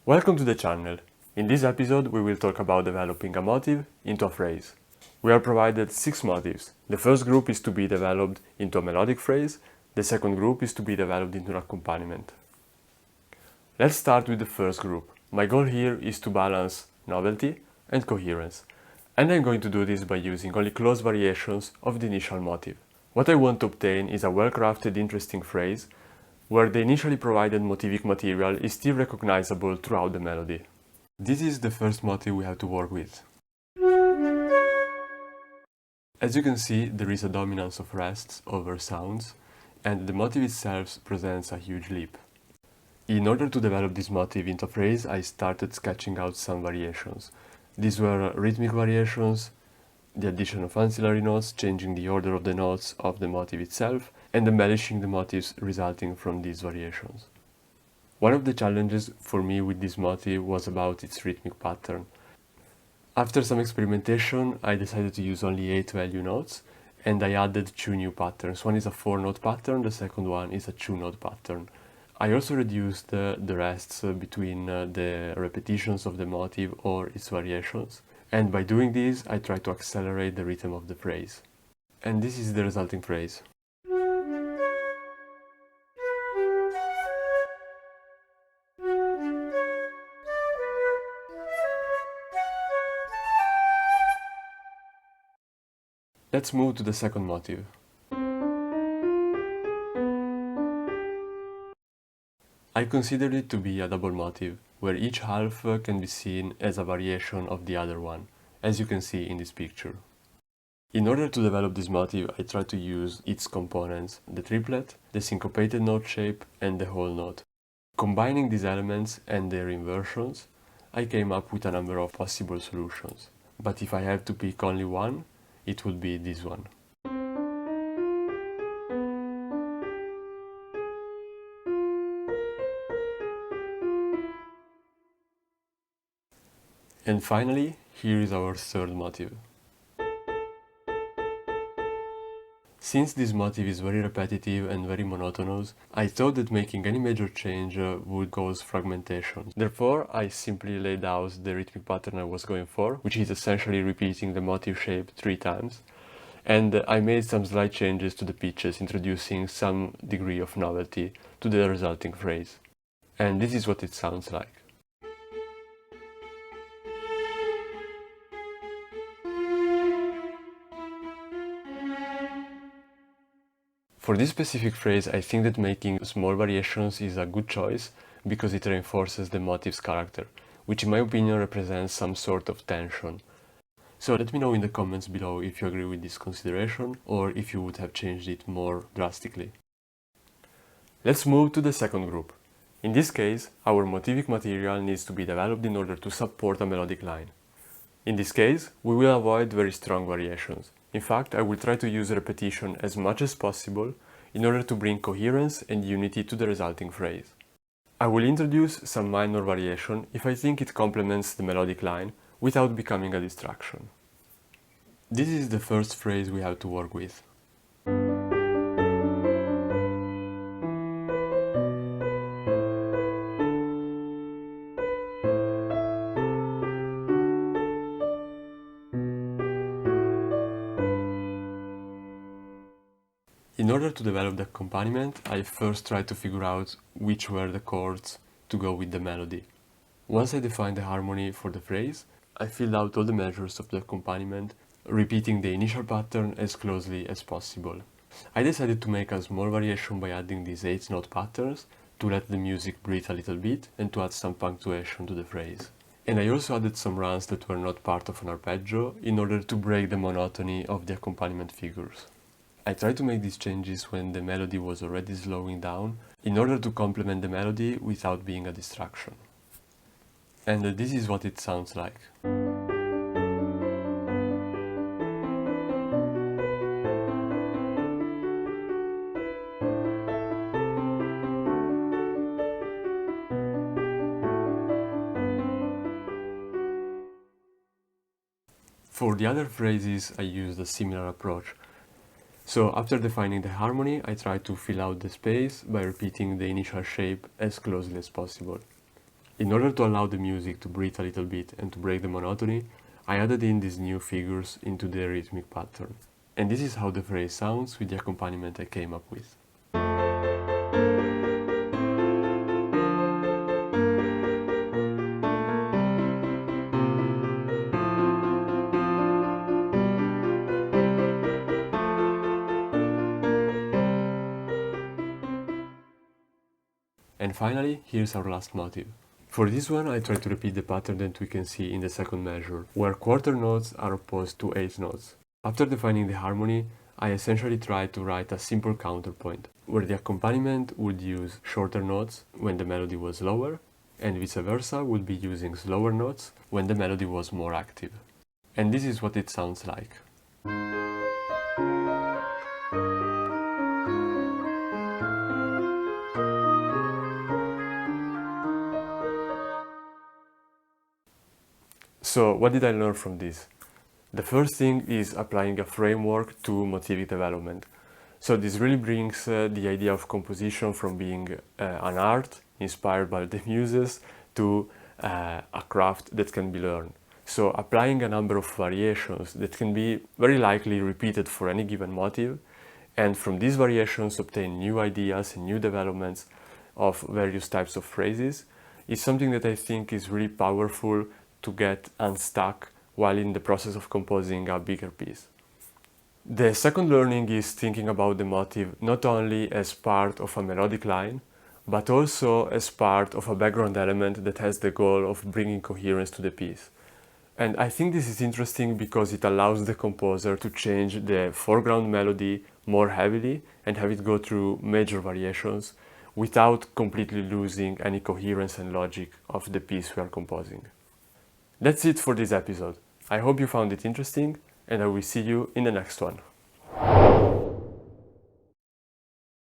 Welcome to the channel. In this episode we will talk about developing a motif into a phrase. We are provided 6 motifs. The first group is to be developed into a melodic phrase, the second group is to be developed into an accompaniment. Let's start with the first group. My goal here is to balance novelty and coherence, and I'm going to do this by using only close variations of the initial motif. What I want to obtain is a well-crafted, interesting phrase where the initially provided motivic material is still recognizable throughout the melody. This is the first motif we have to work with. As you can see, there is a dominance of rests over sounds, and the motif itself presents a huge leap. In order to develop this motif into a phrase, I started sketching out some variations. These were rhythmic variations, the addition of ancillary notes, changing the order of the notes of the motif itself, and embellishing the motifs resulting from these variations. One of the challenges for me with this motif was about its rhythmic pattern. After some experimentation, I decided to use only 8 value notes, and I added 2 new patterns. One is a 4-note pattern, the second one is a 2-note pattern. I also reduced the rests between the repetitions of the motif or its variations, and by doing this I try to accelerate the rhythm of the phrase. And this is the resulting phrase. Let's move to the second motif. I consider it to be a double motif, where each half can be seen as a variation of the other one, as you can see in this picture. In order to develop this motif, I try to use its components, the triplet, the syncopated note shape, and the whole note. Combining these elements and their inversions, I came up with a number of possible solutions. But if I have to pick only one, it would be this one. And finally, here is our third motif. Since this motif is very repetitive and very monotonous, I thought that making any major change would cause fragmentation. Therefore, I simply laid out the rhythmic pattern I was going for, which is essentially repeating the motif shape 3 times. And I made some slight changes to the pitches, introducing some degree of novelty to the resulting phrase. And this is what it sounds like. For this specific phrase, I think that making small variations is a good choice because it reinforces the motif's character, which in my opinion represents some sort of tension. So let me know in the comments below if you agree with this consideration or if you would have changed it more drastically. Let's move to the second group. In this case, our motivic material needs to be developed in order to support a melodic line. In this case, we will avoid very strong variations. In fact, I will try to use repetition as much as possible in order to bring coherence and unity to the resulting phrase. I will introduce some minor variation if I think it complements the melodic line without becoming a distraction. This is the first phrase we have to work with. In order to develop the accompaniment, I first tried to figure out which were the chords to go with the melody. Once I defined the harmony for the phrase, I filled out all the measures of the accompaniment, repeating the initial pattern as closely as possible. I decided to make a small variation by adding these 8-note patterns to let the music breathe a little bit and to add some punctuation to the phrase. And I also added some runs that were not part of an arpeggio in order to break the monotony of the accompaniment figures. I tried to make these changes when the melody was already slowing down in order to complement the melody without being a distraction. And this is what it sounds like. For the other phrases, I used a similar approach. So after defining the harmony, I try to fill out the space by repeating the initial shape as closely as possible. In order to allow the music to breathe a little bit and to break the monotony, I added in these new figures into the rhythmic pattern. And this is how the phrase sounds with the accompaniment I came up with. And finally, here's our last motive. For this one, I try to repeat the pattern that we can see in the second measure, where quarter notes are opposed to eighth notes. After defining the harmony, I essentially tried to write a simple counterpoint, where the accompaniment would use shorter notes when the melody was lower, and vice versa would be using slower notes when the melody was more active. And this is what it sounds like. So, what did I learn from this? The first thing is applying a framework to motivic development. So this really brings the idea of composition from being an art inspired by the muses to a craft that can be learned. So applying a number of variations that can be very likely repeated for any given motive, and from these variations obtain new ideas and new developments of various types of phrases is something that I think is really powerful to get unstuck while in the process of composing a bigger piece. The second learning is thinking about the motive not only as part of a melodic line, but also as part of a background element that has the goal of bringing coherence to the piece. And I think this is interesting because it allows the composer to change the foreground melody more heavily and have it go through major variations without completely losing any coherence and logic of the piece we are composing. That's it for this episode. I hope you found it interesting, and I will see you in the next one.